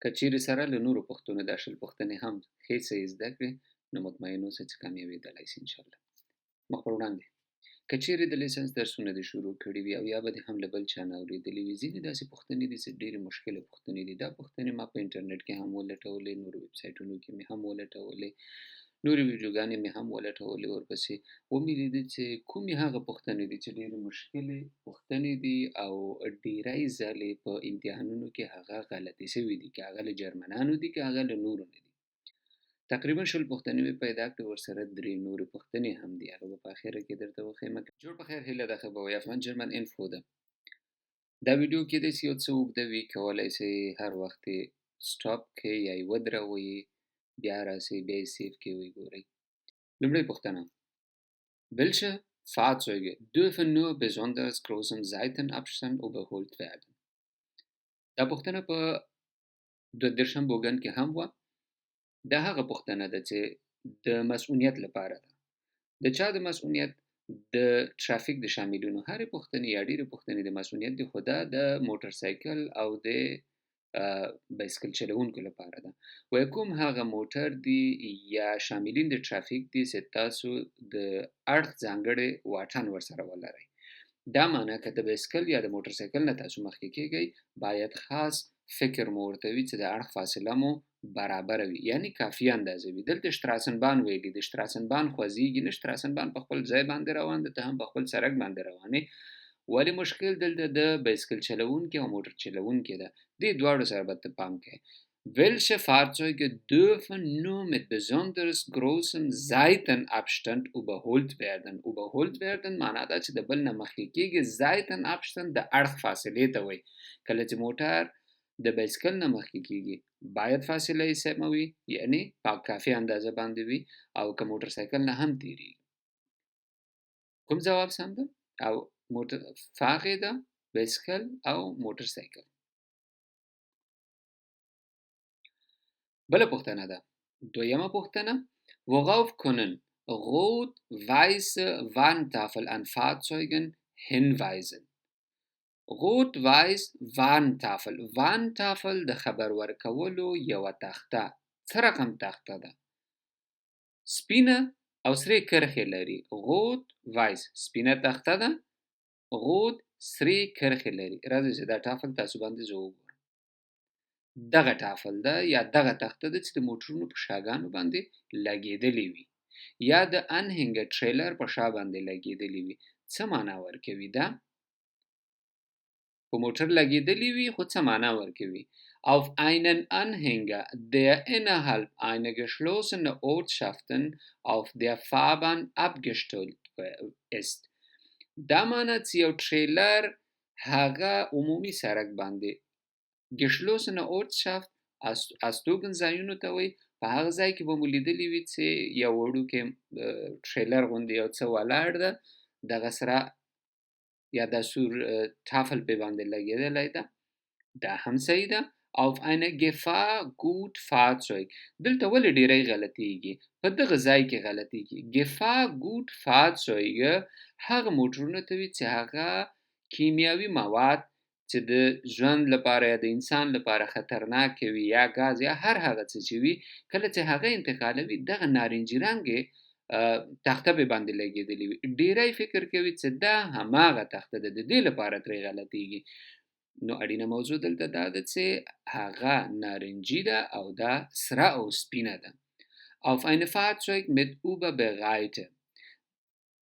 که چیرې سره له نورو پوښتنو دا شل پوښتنې هم ښې څه زده کړې نو مطمئن اوسه چې کامیابېدلی شي انشاءالله. مخ پر وړاندې که چیرې د لیسنس درسونه دې شروع کړي وي او یا به دې هم له بل چا نه اورېدلي وي، ځینې داسې پوښتنې دي چې ډېرې مشکله پوښتنې دي. دا پوښتنې ما په انټرنیټ کې هم ولټولې، نورو ویب سایټونو کې مې هم ولټولې، نورې ویډیوګانې مې هم ولټولې ورپسې، ومې لیدې چې کومې هغه پوښتنې دي چې ډېرې مشکلې پوښتنې دي او ډېری ځلې په امتحانونو کې هغه غلطې شوي دي، که هغه له جرمنانو دي که هغه له نورو نه دي. تقریبا شل پوښتنې مې پیدا کړې، ورسره درې نورې پوښتنې هم دي، هغه به په اخره کې درته وښیم. جوړ په خیر، هیله ده ښه به وي. افغان جرمن انفو ده. دا ویډیو کېدای شي یو څه اوږده وي، کولی شئ هر وخت یې سټاپ کړئ یا یې ودروئ، بیا راسئ بیا یې سیف کړئ وګورئ. لومړۍ پوښتنه: Welche Fahrzeuge dürfen nur besonders großem Seitenabstand überholt werden? دا پوښتنه په 22 بوګن کې هم وه. دا هغه پوښتنه ده چې د مسؤلیت لپاره ده. د چا د مسؤلیت؟ د ترافیک د شاملونو هرې پوښتنې یا ډېرې پوښتنې د مسؤلیت دي، خو دا د موټر سایکل او د بایسکل چلوونکو لپاره ده. وایي کوم هغه موټر دی یا شاملین د ترافیک دي چې تاسو د اړخ ځانګړی واټن ورسره ولرئ. دا معنی که د بایسکل یا د موټر سایکل نه تاسو مخکې کېږئ، باید خاص فکر مو ورته وي چې د اړخ فاصله مو برابره وي، یعنی کافي اندازه وي. دلته شتراسنبان ویلي دي، شتراسنبان خوځېږي نه، شتراسنبان په خپل ځای باندې روان ده، ته هم په خپل سړک باندې روانې. ولې مشکل دلته د بایسکل چلوونکي او موټر چلوونکي ده. دې دواړو سره به ته پام کوې. Welche Fahrzeuge dürfen nur mit besonders großem Seitenabstand überholt werden? Überholt werden معنا دا چې د بل نه مخکې کېږي. Seitenabstand د اړخ فاصلې ته وایي. کله چې موټر د بایسکل نه مخکې کېږي باید فاصله یې سمه وي، یعنی په کافي اندازه باندې وي، او که موټر سایکل نه هم تېرېږي. کوم ځواب سم ده؟ او Fahrräder, بایسکل او موټر سایکل. بله پوښتنه ده. دویمه پوښتنه: Worauf können rot-weiße Warntafel an Fahrzeugen hinweisen? Rot-weiß Warntafel. Warntafel د خبر ورکولو یوه تخته. څه رقم تخته ده؟ سپینه او سرې کرښې لري. Rot-weiß سپینه تخته ده، رود سرې کرښې لري. راځئ چې دا ټافل تاسو باندې زه وګورم. دغه ټافل ده یا دغه تخته ده چې د موټرونو په شاګانو باندې لګېدلې وي، یا د انهنګر ټریلر په شا باندې لګېدلې وي. څه معنا ورکوي دا؟ په موټر لګېدلې وي، خو څه معنا ورکوي؟ Auf einen Anhänger, der innerhalb einer geschlossenen Ortschaften auf der Fahrbahn abgestellt ist. دا معنی چې یو ټریلر هغه عمومي سړک باندې geschlossene Ortschaft استوګن ځایونو ته وایي. په هغه ځای کې به مو لیدلي وي چې یو وړوکی ټریلر غوندې یو څه ولاړ ده، دغه سره یا دا سور ټافل پې باندې لګېدلی ده. دا هم صحیح ده. Auf eine Gefahrgut Fahrzeug. دلته ولې ډېری غلطیږي؟ په دغه ځای کې غلطیږي. Gefahrgut Fahrzeuge هغه موټرونه ته وي چې هغه کیمیاوي مواد چې د ژوند لپاره یا د انسان لپاره خطرناک وي، یا ګاز یا هر هغه څه چې وي، کله چې هغه انتقالوي دغه نارنجي رنګې تخته به باندې لګېدلې وي. ډېری فکر کوي چې دا هماغه تخته ده، د دې لپاره ترې غلطیږي. نو اړینه موضوع دلته دا ده چې هغه نارنجي ده او دا سره او سپینه ده. Auf eine Fahrzeug mit Überbreite.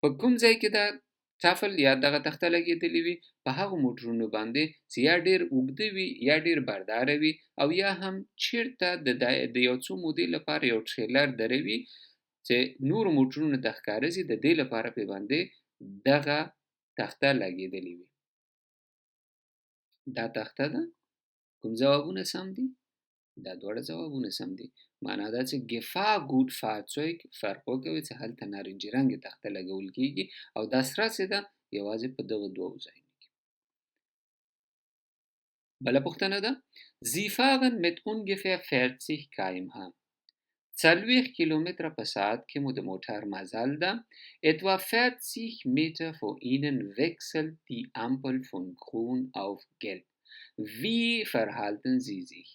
په کوم ځای کې دا ټافل یا دغه تخته لګېدلې وي؟ په هغو موټرونو باندې چې یا ډېر اوږده وي یا ډېر برداره وي، او یا هم چیرته د یو څو مودې لپاره یو ټریلر دروي چې نورو موټرونو ته ښکاره شي، د دې لپاره پې باندې دغه تخته لګېدلې وي. دا تخته ده. کوم ځوابونه سم دي؟ دا دواړه ځوابونه سم دي. معنا دا چې Gefahrgut Fahrzeug فرق وکوي چې هلته نارنجي رنګې تخته لګول کېږي، او دا سره چې ده یوازې په دغه دوو ځایونو کې. بله پوښتنه ده. Sie fahren mit ungefähr 40 km/h. 40 کیلومتره په ساعت کې مو د موټر مزل ده. Etwa 40 Meter vor ihnen wechselt die Ampel von grün auf gelb. Wie verhalten Sie sich?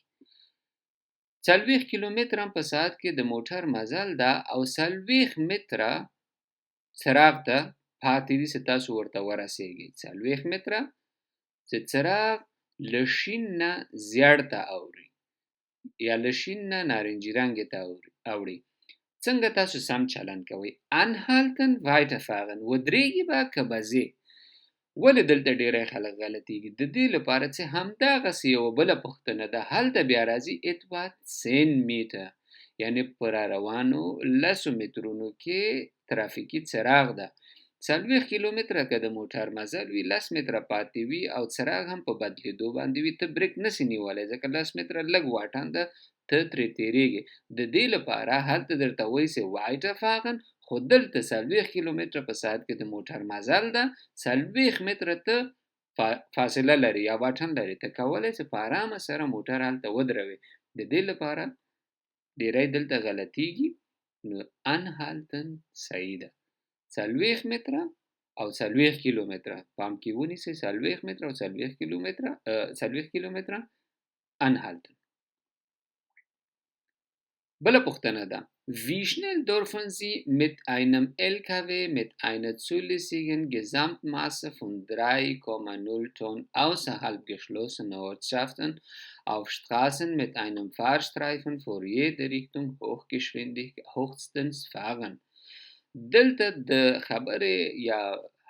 40 کیلومتر په ساعت کې د موټر مزل ده او 40 متره څراغ ته پاتې دي چې تاسو ورته ورسیږئ. 40 متره چې څراغ له شین نه زیړ ته اوړي یا له شین نه نارنجي رنګ ته اوړي. څنګه تاسو سم چلند کوئ؟ انهالتن weiterfahren ودرېږي به که به ځې. ولې دلته ډېری خلک غلطیږي؟ د دې لپاره چې همدغسې یوه بله پوښتنه ده، هلته بیا راځي etwa 10 میټر، یعنې په را روانو 10 مترونو کې ترافیکي څراغ ده. 40 کیلومتره که د موټر مزل وي 10 متره پاتې وي او څراغ هم په بدلېدو باندې وي، ته بریک نسې نیولی ځکه 10 متره لږ واټن ده، ته ترې تېرېږې. د دې لپاره هلته درته وایي چې weiterfahren، خو دلته 40 کیلومتره په ساعت کې د موټر مزل ده، 40 متره ته فاصله لري یا واټن لري، ته کولی چې په ارامه سره موټر هلته ودروي. د دې لپاره ډېری دلته غلطیږي. نو انهالتن صحیح ده. 40 متره او 40 کیلومتره پام کې ونیسئ، 40 متره او 40 کیلومتره انهالتن. بله پوښتنه ده، wie schnell dürfen Sie mit einem LKW mit einer zulässigen Gesamtmasse von 3,0 Tonnen außerhalb geschlossener Ortschaften auf Straßen mit einem Fahrstreifen vor jede Richtung hochstens fahren؟ دلته د خبرې یا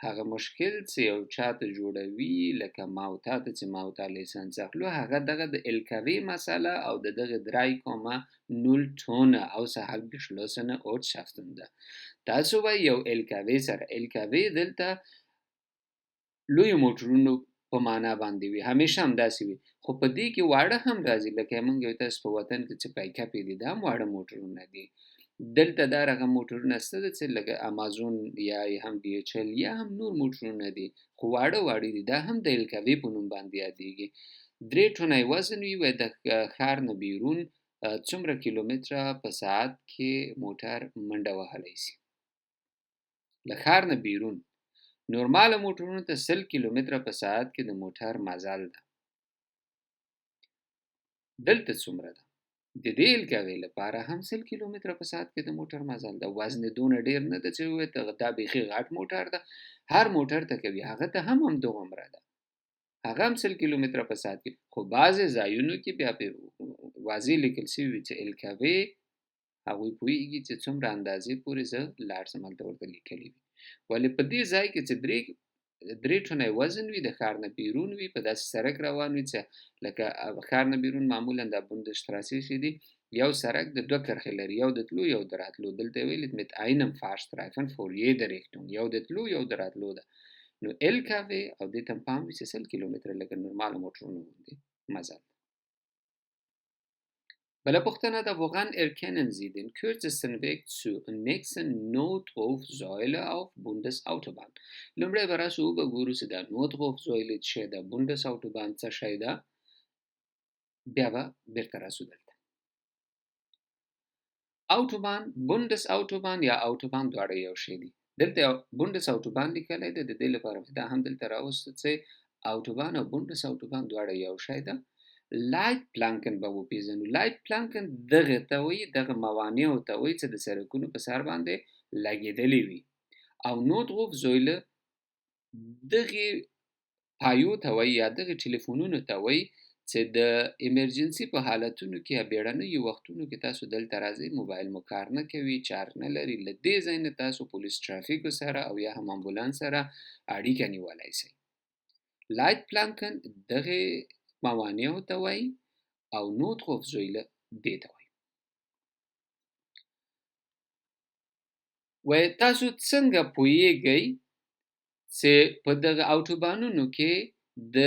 هغه مشکل چې یو چاته جوړوي، لکه ما او تا ته چې ما او تا لیسنس اخلو، هغه دغه د LKW مسئله او د دغه 3,0 ټونه außerhalb geschlossene Ortschaften ده. تاسو به یو LKW سره LKW دلته لوی موټرونو په معنا باندې وي، همیشه هم داسې وي، خو په دې کې واړه هم راځي، لکه موږ یو تاسو په وطن کې چې پایکاپې دي دا هم واړه موټرونه دي. دلته دا رقم موټرونه شته ده چې لکه امازون یا هم DHL یا هم نور موټرونه دي، خو واړه دي، دا هم د LKW په نوم باندې یادېږي. 3 ټنه یې وزن وي و د ښار نه بیرون څومره کیلومتره په ساعت کې موټر منډه وهلی شي. له ښار نه بیرون نورماله موټرونو ته 100 کیلومتره په ساعت کې د موټر مزل ده. دلته څومره ده؟ د دې LKW لپاره هم 100 کیلومتره په ساعت کې د موټر مزل ده. وزن دونه ډیر نه ده چې ووایې دا بیخي غټ موټر ده. هر موټر ته کوي هغه ته هم همدغومره ده، هغه هم 100 کیلومتره په ساعت کې. خو بعضې ځایونو کې بیا واضح لیکل شوي وي چې LKW هغوی پوهېږي چې څومره اندازې پورې زه لاړ شم، هلته ورته لیکلي وي. ولې په دې ځای کې چې 3 ټنه وزن وي، د ښار نه بیرون وي، په داسې سړک روان وي چې لکه ښار نه بیرون معمولا د بوندسټراسې چې دي یو سړک د 2 کرښې لري، یو د تلو یو د راتلو. دلته یې ویلي mit einem Fahrstreifen vor jeder Richtung، یو د تلو یو د راتلو ده. نو LKW او دې ته پام وي چې 100 کیلومتره لکه نورماله موټرونه غوندې مزل. بله پوښتنه ده، woran erkennen Sie den kürzesten Weg zur nächsten Notrufsäule auf Bundesautobahn؟ لومړی به راسو وګورو چې دا Notrufsäule څه شی ده، Bundesautobahn څه شی ده، بیا به بیرته راسو دلته. Autobahn، Bundesautobahn یا Autobahn دواړه یو شی دي. دلته Bundesautobahn لیکلی دی، د دې لپاره دا هم دلته راوسته چې Autobahn او Bundesautobahn دواړه یو شی ده. Leitplanken به وپېژنو. Leitplanken دغه ته وایي، دغه موانعو ته وایي چې د سړکونو په سر باندې لګېدلې وي. او Notrufsäule دغې پایو ته وایي یا دغې ټلیفونونو ته وایي چې د ایمرجنسي په حالتونو کې یا بیړنیو وختونو کې تاسو دلته راځئ، موبایل مو کار نه کوي، چارج نه لري، له دې ځای نه تاسو پولیس ټرافیکو سره او یا هم امبولانس سره اړیکه نیولی شئ. Leitplanken دغې موانعو ته وایي او Notrufsäule دې ته وایي. وایي تاسو څنګه پوهیږئ چې په دغه اوټوبانونو کې د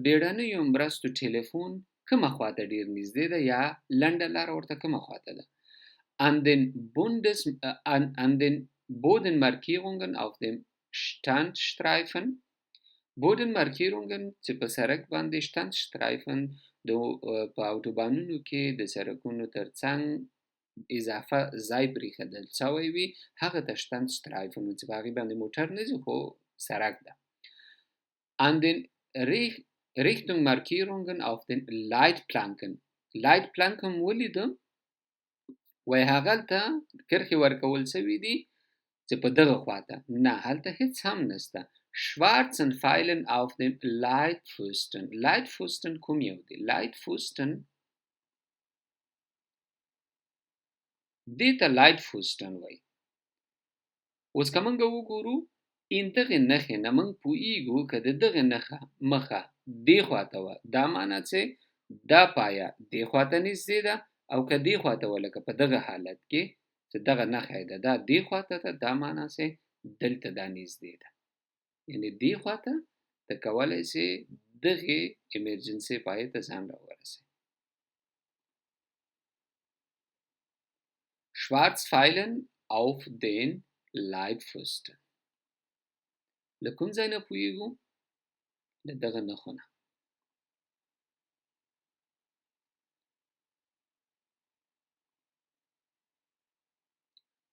بیړنیو مرستو ټلیفون کومه خواته ډیر نږدې ده یا لنډه لاره ورته کومه خواته ده؟ an den Bodenmarkierungen auf dem Standstreifen. Bodenmarkierungen چې په سړک باندې Standstreifen په اوټوبانونو کې د سړکونو ترڅنګ اضافه ځای پرېښودل شوی وي، هغه ته Standstreifen چې په هغې باندې موټر نه ځي خو سړک ده. an den Richtungmarkierungen auf den Leitplanken لایټ پلانک هم ولیدم وای هغلته کرښې ورکول شوي دي چې په دغه خواته نه هلته هیڅ هم نشته شوارڅن فایلن auf dem Leitpfosten Leitpfosten کوم یو دی Leitpfosten دې ته Leitpfosten وای اوس که موږ وګورو دغې نښې نه موږ پوهیږو که د دغې نښه مخه دې خواته وه دا معنا چې دا پایه دې خواته نږدې ده او که دې خواته وه لکه په دغه حالت کې چې دغه نښه یې ده دا دې خواته ده دا معنا چې دلته دا نږدې ده یعنې دې خواته ته کولی شې دغې ایمرجنسۍ پایې ته ځان راورسوې schwarz pfeilen auf den Leitpfosten له کوم ځای نه پوهیږو له دغه نښو نه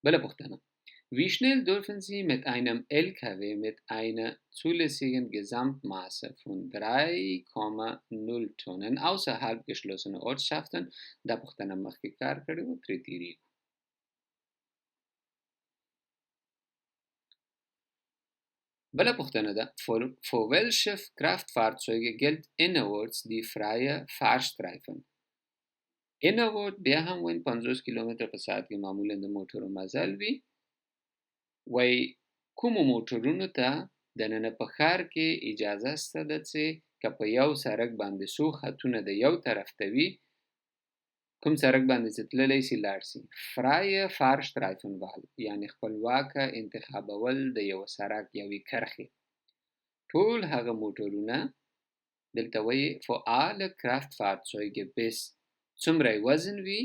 بله پوښتنه Wie schnell dürfen Sie mit einem LKW mit einer zulässigen Gesamtmasse von 3,0 Tonnen außerhalb geschlossener Ortschaften دا پوښتنه مخکې کار کړی و ترې تېرېږو بله پوښتنه ده für welche Kraftfahrzeuge gilt innerorts die freie Fahrstreifen innerort بیا هم وایي 50 کیلومتر په ساعت کې معمولا د موټرو مزل وي وای کومو موټرونو ته دننه په ښار کې اجازه شته ده چې که په یو سړک باندې څو خطونه د یو طرف ته وي کوم سړک باندې چې تللی شي لاړ شي freie Fahrstreifenwahl یعنې خپلواکه انتخابول د یو سړک یوې کرښې ټول هغه موټرونه دلته وایي für alle Kraftfahrzeuge bis څومره وزن وي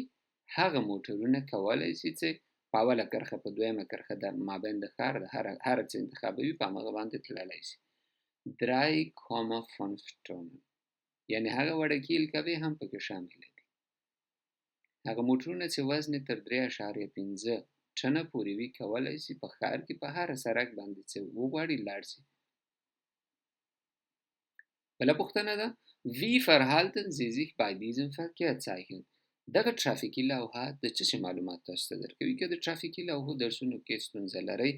هغه موټرونه کولی شي چې په اوله کرښه په دویمه کرښه د مابین د ښار د هر څه انتخابوي په همغه باندې تللی شي 3,5 ټنه یعنې هغه وړکي الکوې هم پکې شامله دي هغه موټرونه چې وزن تر 3.5 ټنه پورې وي کولی شي په ښار کې په هر سړک باندې چې وغواړي لاړ شي بله پوښتنه ده Wie verhalten Sie sich bei diesem Verkehrszeichen دغه ترافیکي لوحه د څه شي معلومات تاسو ته درکوي که د ترافیکي لوحو درسونو کې ستونزه لرئ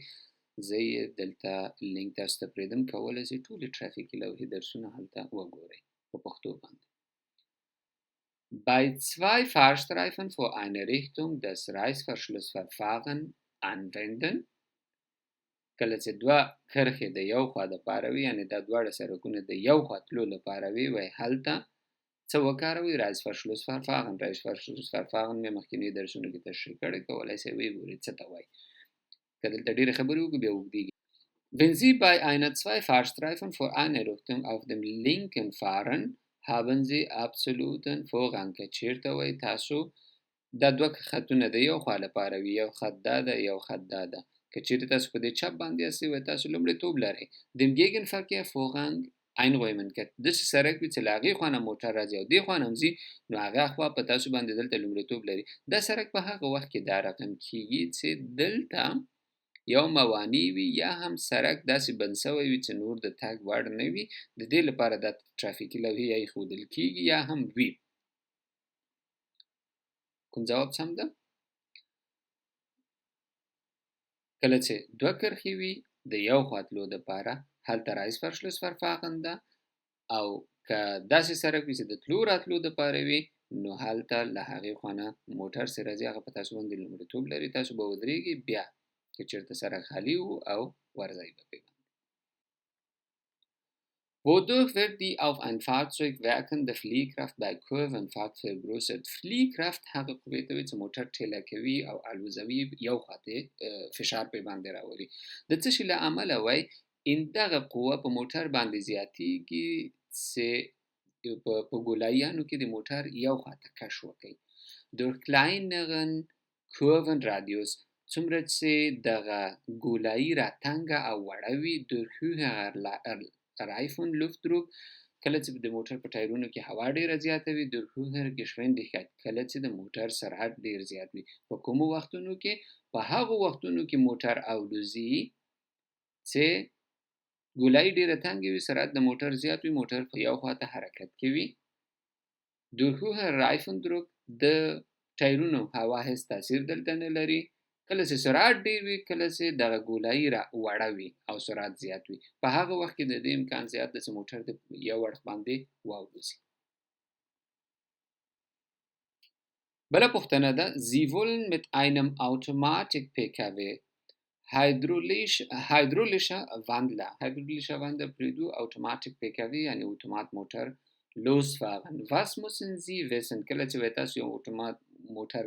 زه یې دلته لینک تاسو ته پرېږدم کولی شئ ټولې ترافیکي لوحې درسونه هلته وګورئ په پښتو باندې Bei 2 Fahrstreifen vor einer Richtung das Reißverschlussverfahren anwenden کله چې دوه کرښې د یو خوا دپاره وي یعنې دا دواړه سړکونه د یو خوا تلو لپاره وي وایي هلته څه وکاروئ Reißverschlussverfahren Reißverschlussverfahren مې مخکیني درسونو کې تشریح کړی کولی شئ ویې ګورئ څه ته وایي که دلته ډېرې خبرې وکړو بیا اوږدېږي Wenn Sie bei einer 2 Fahrstreifen vor einer Richtung auf dem linken fahren haben Sie absoluten Vorrang که چېرته وایي تاسو دا دوه خطونه د یو خوا لپاره وي یو خط دا ده یو خط دا ده که چېرې تاسو په دې چپ باندې یاستئ وایي تاسو لومړیتوب لرئ dem Gegenverkehr Vorrang einräumen که داسې سړک وي چې له هغې خوا نه موټر راځي او دې خوا نه هم ځي نو هغه خوا په تاسو باندې دلته لومړیتوب لري دا سړک په هغه وخت کې دا رقم کیږي چې دلته یو موانع وي یا هم سړک داسې بند شوی وي چې نور د تګ وړ نه وي د دې لپاره دا ترافیکي لوحې یا ایښودل کیږي یا هم وي کوم ځواب سم ده کله چې دوه کرښې وي د یو خوا تلو دپاره هلته Reißverschlussverfahren ده او که داسې سړک وي چې د تلو راتلو دپاره وي نو هلته له هغې خوا نه موټر چې راځي هغه په تاسو باندې لومړیتوب لري تاسو به ودرېږئ بیا که چېرته سړک خالي وو او ورځئ به پرې Wodurch wird die auf ein Fahrzeug wirkende Fliehkraft bei Kurvenfahrt vergrößert? Fliehkraft هغه قوې ته وایي چې موټر ټیله کوي او الوزوي یو خواته فشار پرې باندې راولي د څه شي له امله وایي دغه قوه په موټر باندې زیاتیږي چې په ګولاییانو کې د موټر یو خواته کش وکړي durch kleineren Kurvenradius څومره چې دغه ګولایي راتنګه او وړه وي durch höherer Reifen Luftdruck کله چې د موټر په ټایرونو کې هوا ډیره زیاته وي durch höhere Geschwindigkeit کله چې د موټر سرعت ډیر زیات وي په کومو وختونو کې په هغو وختونو کې موټر الوزي چې ګولایي ډیره تنګه وي سرعت د موټر زیات وي موټر په یو خواته حرکت کوي د هوه رایفندروک د ټایرونو هوا هیڅ تاثیر دلته نه لري. کله چې سرعت ډیر وي، کله چې دغه ګولایي وړه وي او سرعت زیات وي، په هغه وخت کې د دې امکان زیات دی چې موټر د یو اړخ باندې واوځي. بله پوښتنه ده: Sie wollen mit einem Automatik-PKW hydraulischer Wandler پریدو Automatik-PKW یعنی اتومات موټر losfahren. Was müssen Sie wissen؟ کله چې تاسو یو اتومات موټر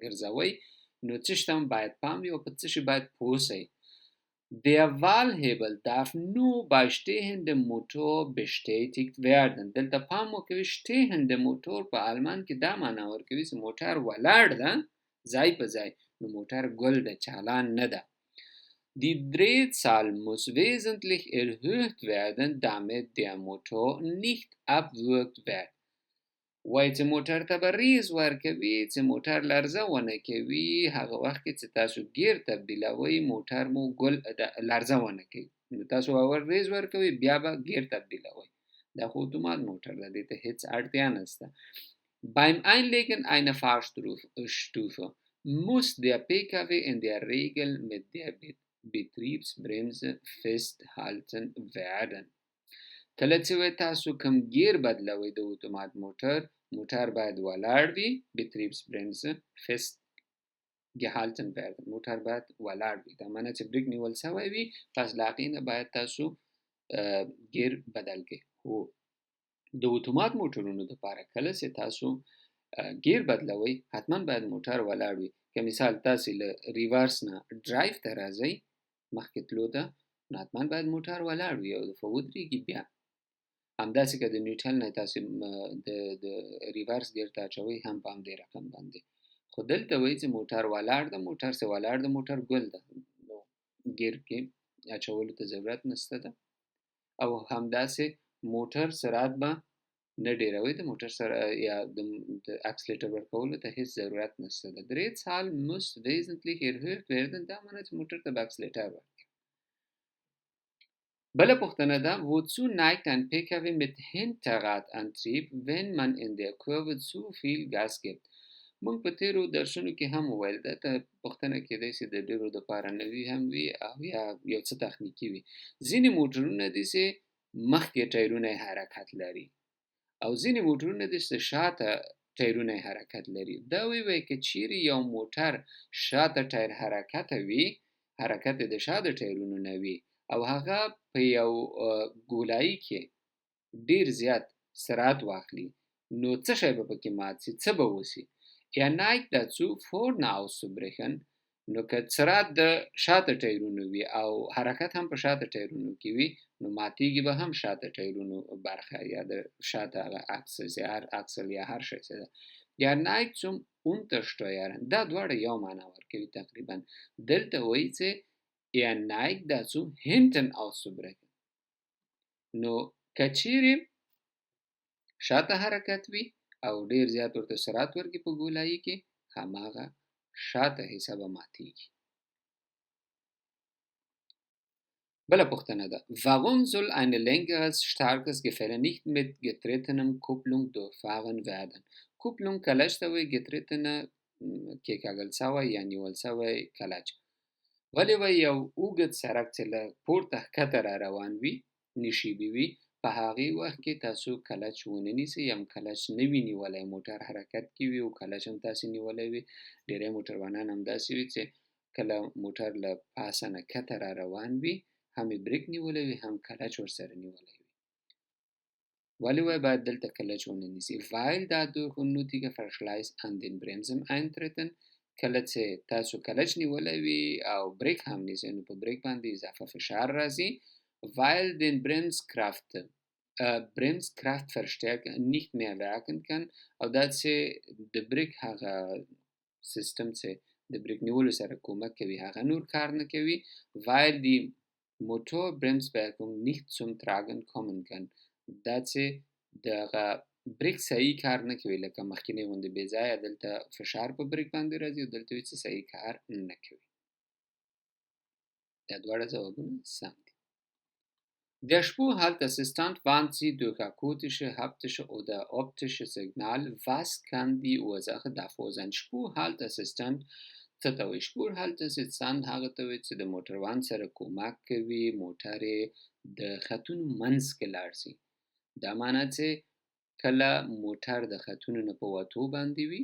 ګرځوئ نو څه شته باید پام وي او په څه شي باید پوه شئ. Der Wahlhebel darf nur bei stehendem Motor bestätigt werden. دلته پام وکوئ stehende Motor په آلمان کې دا معنا ورکوي چې موټر ولاړ ده ځای په ځای، نو موټر ګل ده، چالان نه ده. Die Drehzahl muss wesentlich erhöht werden, damit der Motor nicht abwürgt wird. وایي چې موټر ته به ریز ورکوي چې موټر لرزه ونه کوي، هغه وخت کې چې تاسو ګیر تبدیلوئ موټر مو لرزه ونه کوي، نو تاسو اول ریز ورکوي بیا به ګیر تبدیلوئ. دا خو اتومات موټر ده، دې ته هیڅ اړتیا نشته. Beim Einlegen einer Fahrstufe muss der PKW in der Regel mit der Betriebsbremse festhalten werden. کله چې تاسو کوم گیر بدلوئ د اتومات موټر باید ولاړ وي. Betriebsbremse festgehalten werden. موټر باید ولاړ وي، دا معنی چې بریک نیول شوی وي، پس له هغې نه باید تاسو گیر بدل کړئ. خو د اتومات موټرونو دپاره کله چې تاسو گیر بدلوئ حتما باید موټر ولاړ وي. که مثال تاسو له ریورس نه ډرایو ته راځئ مخکې تلو ته، نو حتما باید موټر ولاړ وي او دفعه ودرېږي. بیا همداسې که د نیوټرل نه تاسو د ریورس ګیر ته اچوئ هم په همدې رقم باندې. خو دلته وایي چې موټر ولاړ ده، موټر چې ولاړ ده موټر ګل ده، نو ګیر کې اچولو ته ضرورت نشته ده. او همداسې موټر سرعت به نه ډیروئ، د موټر سره یا د اکسلیټر ورکولو ته هیڅ ضرورت نشته ده. Drehzahl muss wesentlich erhöht werden، دا معنی چې موټر ته به اکسلیټر ورکړئ. بله پوښتنه ده: wozu neigt ein PKW mit Hinterradantrieb, wenn man in der Kurve zu viel Gas gibt؟ موږ په تیرو درسونو کې هم وویل ده، ته پوښتنه کېدای شي د ډېرو دپاره نوي هم وي او یا یو څه تخنیکي وي. ځینې موټرونه دي چې مخکې ټایرونه حرکت لري او ځینې موټرونه دي چې شاته ټایرونه حرکت لري. دا وایي که چیرې یو موټر شاته ټایر حرکت وي، حرکت د شاته ټایرونو نه وي او هغه په یو ګولایي کې ډیر زیات سرعت واخلي، نو څه شی به پکې مات شي، څه به وشي؟ Er neigt dazu vorne auszubrechen. نو که سرعت د شاته ټایرونو وي او حرکت هم په شاته ټایرونو کې وي، نو ماتیږي به هم شاته ټایرونو برخه یا د شاته هغه اکسل یا هر شی چې ده. Er neigt zum Untersteuern. دا دواړه یو معنا ورکوي تقریبا. دلته وایي چې Er neigt dazu hinten auszubrechen. نو که چیرې شاته حرکت وي او ډیر زیات ورته سرعت ورکړي په ګولایي کې، هماغه شاته حصه به ماتیږي. بله پوښتنه ده: Warum soll ein längeres starkes Gefälle nicht mit getretenem Kupplung durchfahren werden؟ کوپلونګ کلچ ته وایي، getretene کېکاږل شوی یا نیول شوی کلچ. ولې وایي یو اوږد سړک چې له پورته ښکته را روان وي نشیبي وي، په هغې وخت کې تاسو کلچ ونه نیسئ یا کلچ نه وي نیولی، موټر حرکت کې وي او کلچ هم تاسې نیولی وي. ډېری موټروانان همداسې وي چې کله موټر له پاسه نه ښکته را روان وي، هم یې بریک نیولی وي هم کلچ ورسره نیولی وي. ولې وایي باید دلته کلچ ونه نیسئ؟ Weil dadurch unnötiger Verschleiß an den Bremsen eintreten. کله چې تاسو کلچ نیولی وي او بریک هم نیسئ، نو په بریک باندې اضافه فشار راځي. Weil den Bremskraft verstärker nicht mehr wirken kann. او دا چې د بریک هغه سیستم چې د بریک نیولو سره کومک کوي هغه نور کار نه کوي. Weil die Motorbremswirkung nicht zum Tragen kommen kann. دا چې دغه بریک صحیح کار نه کوي، لکه مخکینی غوندې بې ځایه دلته فشار په بریک باندې راځي او دلته وایي چې صحیح کار نه کوي. دا دواړه ځوابونه سم دي. Der Spurhalteassistent warnt Sie durch akustische, haptische oder optische Signal. Was kann die Ursache davor sein? Spurhalteassistent څه ته وایي؟ spurhalteassistent هغه ته وایي چې د موټروان سره کومک کوي موټر یې د خطونو منځ کې لاړ شي. دا معنی چې کله موټر د خطونو نه په وتو باندې وي،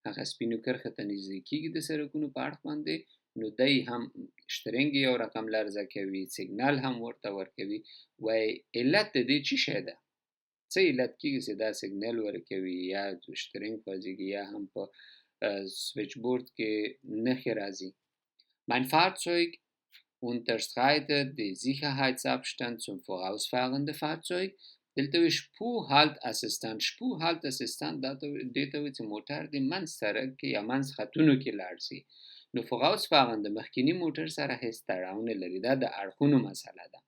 هغه سپینو کرښو ته نږدې کېږي د سړکونو په اړخ باندې، نو دی هم شترنګ یو رقم لرزه کوي، سیګنال هم ورته ورکوي. وایي علت د دې څه شی ده؟ څه علت کېږي چې دا سیګنال ورکوي، یا شترنګ خوځېږي یا هم په سویچ بورد کې نښې راځي. Mein Fahrzeug unterschreitet den Sicherheitsabstand zum vorausfahrenden Fahrzeug. دلته وی spurhalteassistent. spurhalteassistent دې ته وایي چې موټر د منځ سړک کې یا منځ خطونو کې لاړ شي. نو vorausfahrende مخکینی موټر سره هیڅ تړاو نه لري، دا د اړخونو مسئله ده.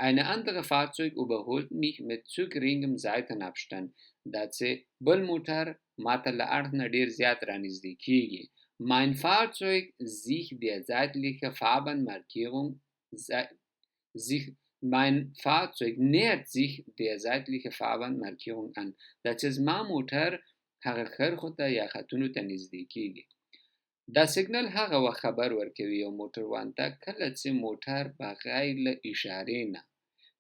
Eine andere Fahrzeug überholt mich mit zu geringem Seitenabstand. دا چې بل موټر ماته له اړخ نه ډیر زیات رانږدې کېږي. Mein Fahrzeug sich der seitliche Fahrbahnmarkierung mein Fahrzeug nähert sich der seitliche Fahrbahnmarkierung an. دا چې زما موټر هغه کرښو ته یا خطونو ته نږدې کېږي. دا سیګنال هغه وخت خبر ورکوي یو موټروان ته کله چې موټر بغیر له اشارې نه،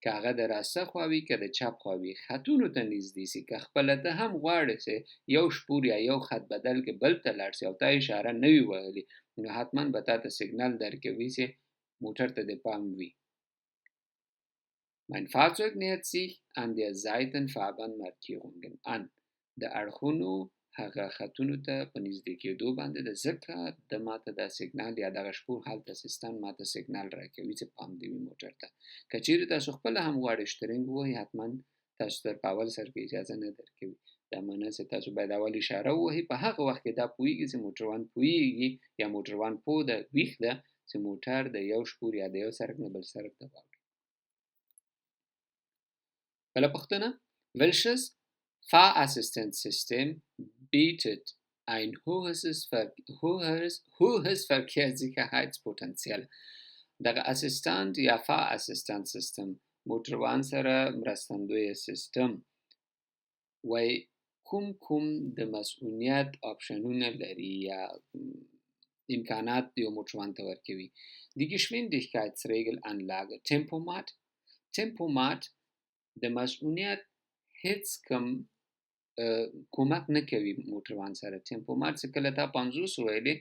که هغه د راسته خوا وي که د چپ خوا وي، خطونو ته نږدې سي. که خپله ته هم غواړې چې یو شپور یا یو خط بدل کې بل ته لاړ سي او تا اشاره نه وي وهلې، نو حتما به تا ته سیګنال درکوي چې موټر ته دې پام وي. Mein Fahrzeug nähert sich an der Seitenfahrbahnmarkierungen an. د اړخونو هغه خطونو ته په نږدې کېدو باندې د ځکه د ماته دا سیګنال یا دغه spurhalteassistent ماته سیګنال راکوي چې پام دې وي موټر ته. که چیرې تاسو خپله هم غواړئ شترنګ ووهئ، حتما تاسو ته په اول سر کې اجازه نه درکوي. دا معنی چې تاسو باید اول اشاره ووهئ. په هغه وخت کې دا پوهېږي چې موټروان پوهېږي یا موټروان پوه ده، ویښ ده چې موټر د یو شپور یا د یو سړک نه بل سړک ته واوړي. بله پوښتنه: Welches Fahrassistenzsystem bietet ein hohes Verkehrssicherheitspotenzial. دغه اسیستانت یا فاراسیستنت سیستم موټروان سره مرستندوی سیستم وای کوم د مسئولیت آپشنونه لري یا امکانات یو موټروان ته ورکوي. Die Geschwindigkeitsregelanlage Tempomat د مسئولیت هیڅ کم کومک نه کوي موټروان سره. ټمپومات چې کله تا 50 ویلې،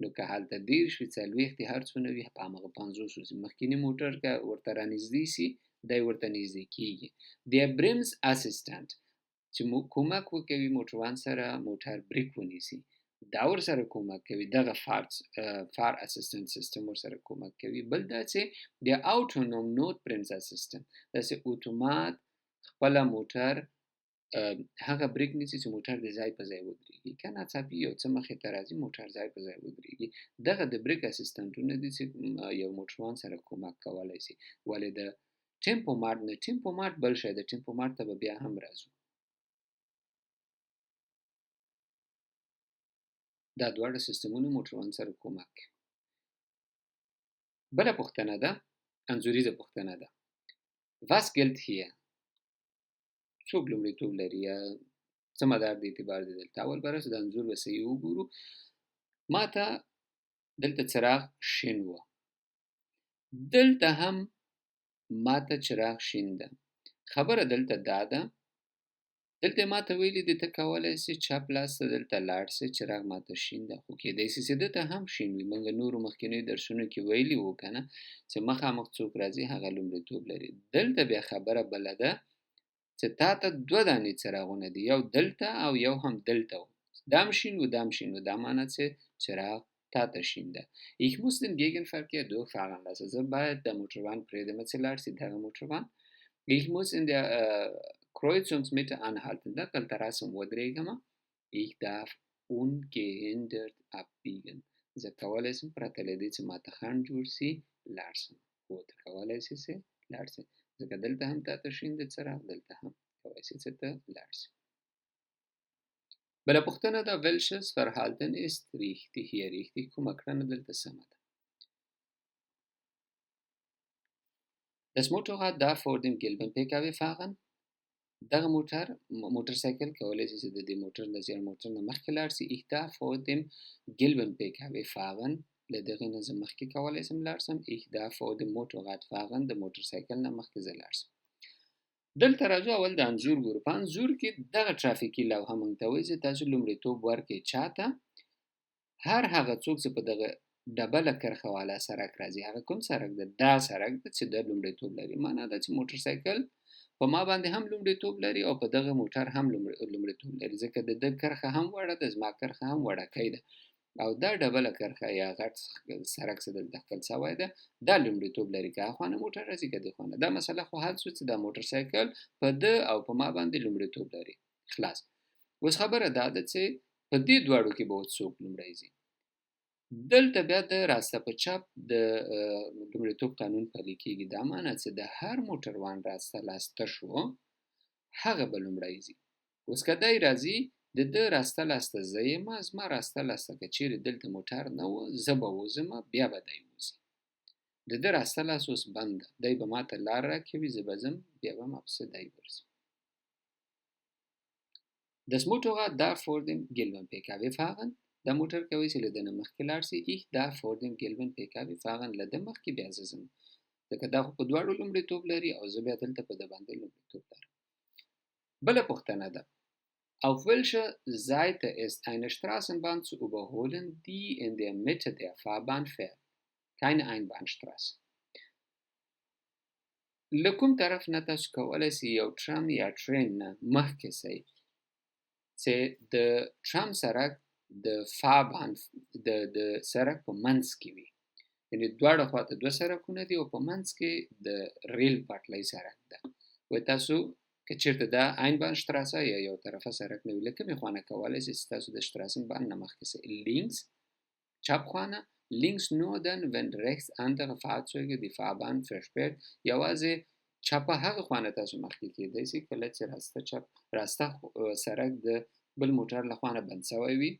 نو که هلته 10 وي 40 هر څونه وي په هماغه 50 وځي. مخکینی موټر که ورته رانږدې سي دی ورته نږدې کېږي. Der Bremsassistent چې کومک وکوي موټروان سره موټر بریک ونیسي، دا ورسره کومک کوي. دغه فار اسیستنت سیستم ورسره کومک کوي. بل دا چې د autonom Notbremse System دا چې اتومات خپله موټر هغه بریک نیسي چې موټر د ځای په ځای ودرېږي. که ناڅاپي یو څه مخې ته راځي موټر ځای په ځای ودرېږي. دغه د بریک اسیستنټونه دي چې یو موټروان سره کومک کولی شي. ولې د ټمپومات نه ټمپومات بل شی د ټمپومات ته به بیا هم راځو. دا دواړه سیستمونه موټروان سره کومک کوي. بله پوښتنه ده، انځوریزه پوښتنه ده. Was gilt hier؟ څوک لومړیتوب لري یا څه مدار د اعتبار دی دلته؟ اول به راسو د انځور به صحیح وګورو. ما ته دلته څراغ شین و، دلته هم ما ته چراغ شین ده. خبره دلته دا ده، دلته ما ته ویلي دي ته کولی سي چپ لاس ته دلته لاړ سي، چراغ ما ته شین ده. خو کیدای سي چې دلته هم شین وي. موږ نورو مخکینیو درسونو کې ویلي وو که نه چې مخامخ څوک راځي هغه لومړیتوب لري. دلته بیا خبره بله ده چې تا ته 2 دانې څراغونه دي، یو دلته او یو هم دلته و. دام شین و دام شین و. دا معنی چې چراغ تا ته شین ده. Ich muss den Gegenverkehr durchfahren lassen. زه باید د موټروان پرېږدمه چې لاړ سي دغه موټروان. Ich muss in der Kreuzungsmitte anhalten. دلته راسم ودرېږمه. Ich darf ungehindert abbiegen. زه کولی سم پرته له دې چې ماته خنډ جوړ سي لاړ سم. خو ته کولی سې چې لاړ سې، ځکه دلته هم تا ته شین دی څراغ، دلته هم کولی سې چې ته لاړ سې. بله پوښتنه ده، welches Verhalten ist richtig hier richtig؟ کومه کړنه دلته سمه ده؟ Das Motorrad darf vor dem gelben PKW fahren. دغه موټرسایکل کولی شي چې د دې موټر د زیړ موټر نه مخکې لاړ شي. Ich darf vor dem gelben PKW fahren. له دغې نه زه مخکې کولی شم لاړ شم. Ich darf vor dem Motorrad fahren. د موټرسایکل نه مخکې زه لاړ شم. دلته راځو اول د انځور ګورو. په انځور کې دغه ترافیکي لوحه موږ ته وایي چې تاسو لومړیتوب ورکړئ چاته؟ هر هغه څوک چې په دغه ډبله کرښه والا سړک راځي. هغه کوم سړک ده؟ دا سړک ده چې د لومړیتوب لري. معنا ده چې موټرسایکل په ما باندې هم لومړیتوب لري او په دغه موټر هم لومړیتوب لري، ځکه د ده کرښه هم وړه ده، زما کرښه هم وړکۍ ده او دا ډبله کرښه یا غټ سړک چې دلته ښکل شوی ده دا لومړیتوب لري. که هخوانه موټر راځي که دې خواته. دا مسله خو حل شو چې دا موټرسایکل په ده او په ما باندې لومړیتوب لري. خلاص. اوس خبره دا ده چې په دې دواړو کې به اوس څوک لومړی ځي. دلته بیا د راسته په چپ د لومړیتوب قانون پلی کېږي. دا معنی چې د هر موټروان راسته لاسته شو هغه به لومړی ځي. اوس که دی راځي د ده راسته لاسته زه یم، زما راسته لاسته که چیرې دلته موټر نه و زه به وځم بیا به دی وځي. د ده راسته لاسته اوس بند ده، دی به ما ته لار راکوي، زه به ځم بیا به ما پسې دی ورځي. Das Motorrad darf vor dem gelben PKW fahren. دا موټر کوي چې له ده نه مخکې لاړ شي. Ich darf vor dem gelben PKW fahren. له ده مخکې بیا زه ځم، ځکه دا خو په دواړو لومړیتوب لري او زه بیا دلته په ده باندې لومړیتوب لرم. بله پوښتنه ده: Auf welcher Seite ist eine Straßenbahn zu überholen, die in der Mitte der Fahrbahn fährt? Keine Einbahnstraße. له کوم طرف نه تاسو کولی شئ یو ټرام یا ټرین نه مخکې شئ چې د ټرام سړک د فابان د سړک په منځ کې وي، یعنې دواړه خواته دوه سړکونه دي او په منځ کې د ریل پټلۍ سړک ده. وایي تاسو که چېرته دا Einbahnstraße یا یو طرفه سړک نه وي، له کومې خوا نه کولی شئ چې تاسو د Straßenbahn نه مخکې شئ؟ Links، چپ خوا نه. Links nur dann, wenn rechts andere Fahrzeuge die Fahrbahn versperrt. یوازې چپه هغه خوا نه تاسو مخکې کېدی شئ کله چې راسته سړک د بل موټر له خوا نه بند شوی وي.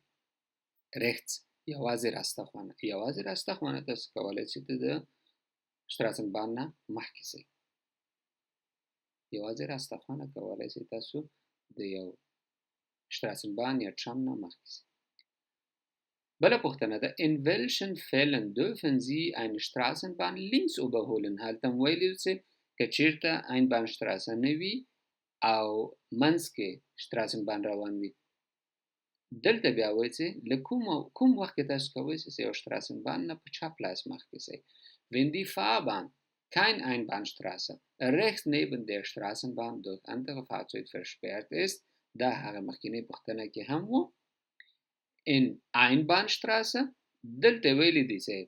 rechts، یوازې راسته خوا نه. یوازې راسته خوا نه تاسو کولی شئ د Straßenbahn نه مخکې شئ. یوازې راسته خوا نه کولی شئ تاسو د یو Straßenbahn یا ټرام نه مخکې شئ. بله پوښتنه ده: In welchen Fällen dürfen Sie eine Straßenbahn links überholen؟ هلته مو ویلي چې که چېرته Einbahnstraße نه وي او منځ کې Straßenbahn روان وي. دلته بیا وایي چې له کوم وخت کې تاسو کولی شئ چې یو Straßenbahn نه په چپ لاس مخکې شئ. Wenn die Fahrbahn kein Einbahnstraße rechts neben der Straßenbahn durch andere Fahrzeuge versperrt ist. دا هغه مخکینی پوښتنه کې هم و. In Einbahnstraße دلته ویلي دي چې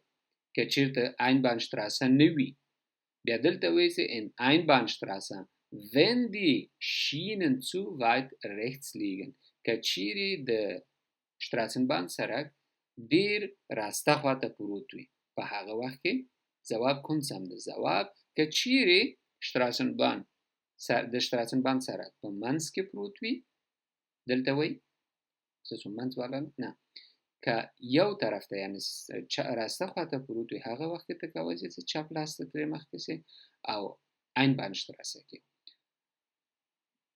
که چېرته Einbahnstraße نه وي، بیا دلته وایي چې in Einbahnstraße wenn die Schienen zu weit rechts liegen. که چیرې د Straßenbahn سړک ډېر راسته خواته پروت وي، په هغه وخت کې ځواب کوم سم ده؟ ځواب که چیرې د Straßenbahn سړک په منځ کې پروت وي، دلته وایي څه منځ والا نه، که یو طرف ته یعنې راسته خواته پروت وي هغه وخت کې ته کولی شې چې چپ لاس ته ترې مخکې شې او Einbahnstraße کې.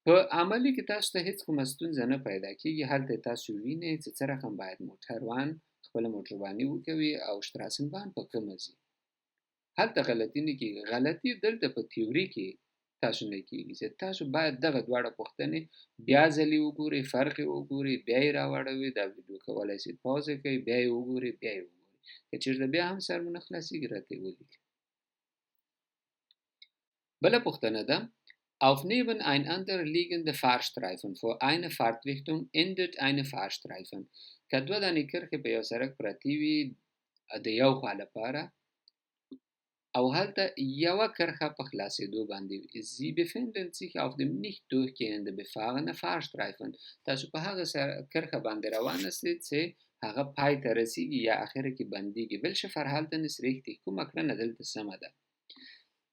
په عملي کې تاسو ته هیڅ کومه ستونزه نه پیدا کېږي. هلته تاسو وینئ چې څه رقم باید موټروان خپله موټرواني وکوي او Straßenbahn په کومه ځي. هلته غلطي نه کېږي. غلطي دلته په تیوري کې تاسو نه کېږي چې تاسو باید دغه دواړه پوښتنې بیا ځلې وګورئ، فرق یې وګورئ، بیا یې راواړوئ. دا ویډیو کولی شئ پاوز یې کړئ، بیا یې وګورئ، بیا یې وګورئ. که چېرته بیا هم سر مو نه خلاصېږي راته یې ولیکئ. بله پوښتنه ده: Auf nebeneinander liegende Fahrstreifen vor einer Fahrtrichtung endet eine Fahrstreifen. که دوه دانې کرښې په یو سړک پرتې وي د یو خوا لپاره او هلته یوه کرښه په خلاصېدو باندې وي. Sie befinden sich auf dem nicht durchgehend befahrenen Fahrstreifen. تاسو په هغه کرښه باندې روان یاستئ چې هغه پای ته رسېږي یا اخره کې بندېږي. Welche Verhalten ist richtig؟ کومه کړنه دلته سمه ده؟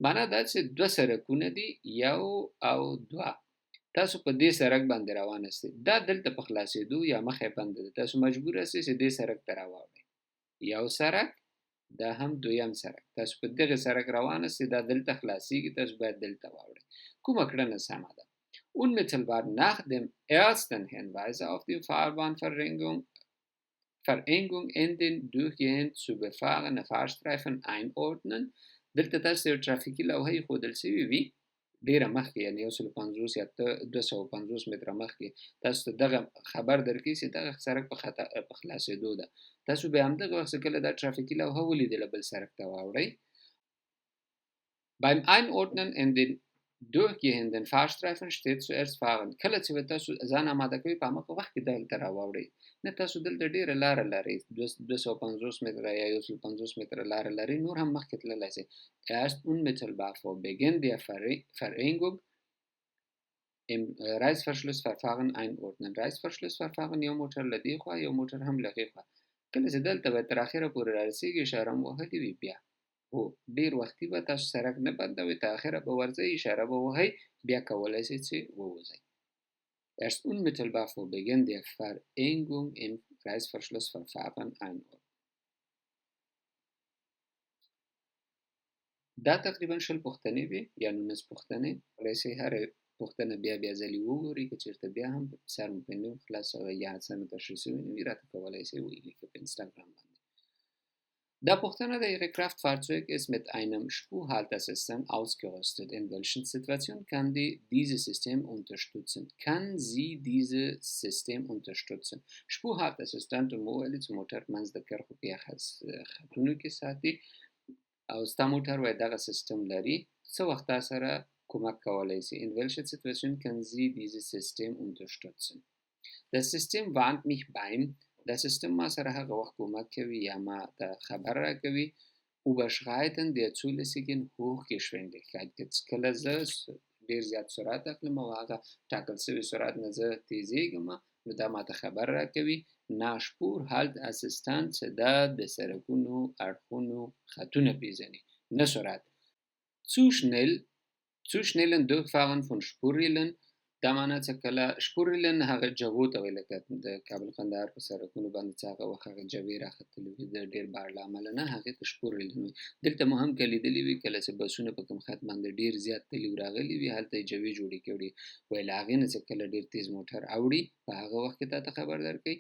معنا دا چې دوه سړکونه دي، یو او دوه. تاسو په دې سړک باندې روان یاستئ، دا دلته په خلاصېدو یا مخه یې بنده ده، تاسو مجبور یاستئ چې دې سړک ته راواوړئ. یو سړک دا هم دویم سرک. تاسو په دغه سرک روان یاست، دا دلته خلاصیږي، تاسو باید دلته واوړئ. کومه کړنه سمه ده؟ Unmittelbar nach dem ersten Hinweis auf die Fahrbahnverengung in den durchgehend zu befahrenen Fahrstreifen einordnen. دلته تاسو یو ترافیکي لوحه ایښودل شوې وي ډېره مخکې، یعنې 150 یا 250 متره مخکې تاسو ته دغه خبر درکوي چې دغه سرک په خلاصېدو ده. تاسو به همدغه وخت کله دا ترافیکي لوحه ولیدله بل سرک ته واوړئ. Beim Einordnen in den durchgehenden Fahrstreifen steht zuerst fahren. کله چې تاسو ځان آماده کوئ په هماغه وخت کې دلته راواوړئ. نه تاسو دلته ډېره لاره لرئ، 250 متره یا 150 متره لاره لرئ، نور هم مخکې تللی شئ. Erst unmittelbar vor Beginn der Verengung im Reißverschlussverfahren einordnen. Reißverschlussverfahren یو موټر له دې خوا یو موټر هم له هغې خوا. کله چې دلته به تر اخره پورې رارسېږي اشاره مو وهلې وي بیا هو ډېر وختي به تاسو سرک نه بندوئ، تر اخره به ورځئ، اشاره به وهئ، بیا کولی شئ چې ووځئ. Erst unmittelbar vor Beginn der Verengung im Reißverschlussverfahren einordnen. دا تقریبا 20 پوښتنې وي یا 19 پوښتنې. کولی شئ هرې پوښتنه بیا ځلې وګورئ، که چېرته بیا هم سر مو پرې نه خلاص شوی یا څه نه تشخیص شوي نه وي راته کولی شئ ولیکئ په انسټاګرام باندې. Da Puchtana der ihre Kraftfahrzeug ist mit einem Spurhaltesystem ausgerüstet. In welchen Situationen kann dieses System unterstützen? Kann sie dieses System unterstützen? Spurhaltesystem مولی چې موټر منځ د کرښو په خطونو کې ساتي او ستا موټر وایي دغه سیستم لري، څه وخت تا سره کومک کولی شي. In welchen Situationen kann sie dieses System unterstützen? Das System warnt mich beim دا سیستم ما سره هغه وخت کومک کوي یا ما ته خبر راکوي Überschreiten der zulässigen Hochgeschwindigkeit. کله زه ډېر زیات سرعت اخلم او هغه ټاکل شوي سرعت نه زه تیزېږم، نو دا ما ته خبر راکوي. Nahspurhalteassistent چې دا د سرکونو اړخونو خطونه پیژني، نه سرعت. Zu schnellen Durchfahren von Spurrillen. دا معنی چې کله شپورریلن هغه جوو ته وایي، لکه د کابل قندهار په سرکونو باندې چې هغه وخت هغه جوې راختلې وي د ډېر بار له امله نه، هغې ته شپورریلن وایي. دلته مو هم که لیدلي وي کله چې بسونه په کوم خط باندې ډېر زیات تلي راغلي وي هلته یې جوې جوړې کړي وایي، له هغې نه چې کله ډېر تیز موټر اوړي په هغه وخت کې تا ته خبر درکوي.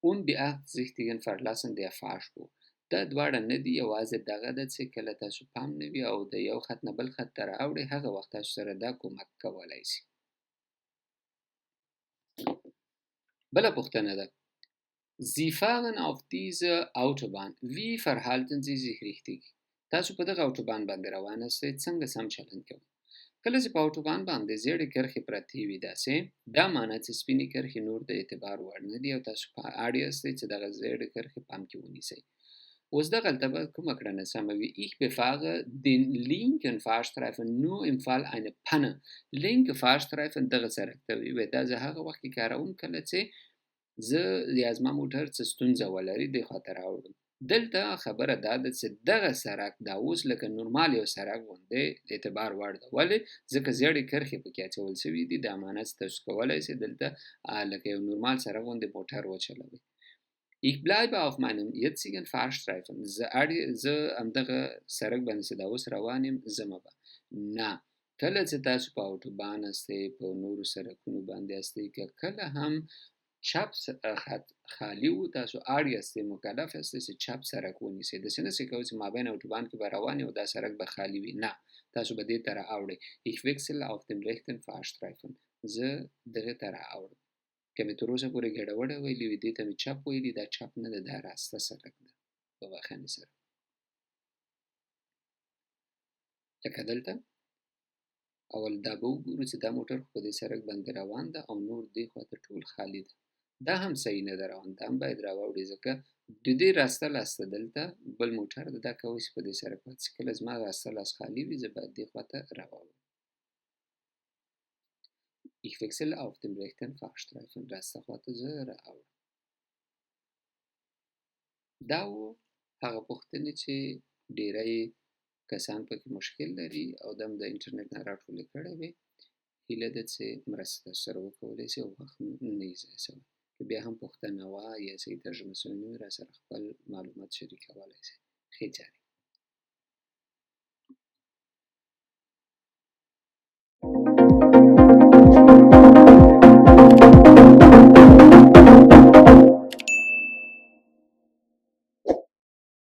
Unbeabsichtigten Verlassen der Fahrspur. دا دواړه نه دي، یوازې دغه ده چې کله تاسو پام نه وي او د یو خط نه بل خط ته راوړئ هغه وخت تاسو سره دا کومک کولی شي. بله پوښتنه ده. Sie fahren auf dieser Autobahn. Wie verhalten Sie sich richtig? تاسو په دغه اوټوبان باندې روان یاستئ، څنګه سم چلند کوئ؟ کله چې په اوټوبان باندې زیړې کرښې پرتې وي داسې، دا معنی چې سپینې کرښې نور د اعتبار وړ نه دي او تاسو په اړ یاستئ چې دغه زیړې کرښې پام کې ونیسئ. اوس دغلته به کومه کړنه سمه وي؟ Ich befahre den linken Fahrstreifen nur im Fall einer Panne. لینک فارstreifen دغه سرک ته وي، دا زه هغه وخت کې کاروم کله چې زه یا زما موټر څه ستونزه ولري دې خواته راوړم. دلته خبره دا ده چې دغه سرک دا اوس لکه نورمال یو سرک غوندې اعتبار وړ ده. ولې؟ ځکه زیړې کرښې پکې اچول شوي دي. دا معنی چې تاسو کولی شئ دلته لکه یو نورمال سرک غوندې موټر وچلوئ. Ich bleibe auf meinem jetzigen Fahrstreifen. زه همدغه سرک باندې چې دا اوس روان یم ځمه به. نه، کله چې تاسو په اوټوبان هستئ، په نورو سرکونو باندې هستئ، که کله هم چپ خط خالی و تاسو اړ یاستئ، مکلف یاستئ چې چپ سرک ونیسئ. داسې نشئ کولی چې مابین اوټوبان کې به روان یو دا سرک به خالی وي. نه، تاسو به دې ته رااوړئ. Ich wechsle auf den rechten Fahrstreifen. زه دغې ته رااوړم. که مې تر اوسه پورې ګډوډه ویلي وي، دې ته مې چپ ویلي، دا چپ نه ده، دا راسته سرک ده په بخښنې سره. لکه دلته اول دا به وګورو چې دا موټر خو په دې سرک باندې روان ده او نور دې خواته ټول خالي ده. دا هم صحیح نه ده روان، دا هم باید راواوړي، ځکه د دې راسته لاسته دلته بل موټر ده، دا کولی شي په دې سرک پاتې شي. کله زما راسته لاس خالي وي زه باید دې خواته راواوړم. Ich wechsle auf dem rechten Fahrstreifen. راسته خواته زه رااوړم. دا و هغه پوښتنې چې ډېری کسان پکې مشکل لري او دا هم د انټرنیټ نه راټولې کړی وې. هیله ده چې مرسته تاسو سره وکولی شي او وخت نه یې ضایع شوی. که بیا هم پوښتنه وه یا صحیح ترجمه شوې نه وي راسره خپل معلومات شریکولی شئ. ښې چارې.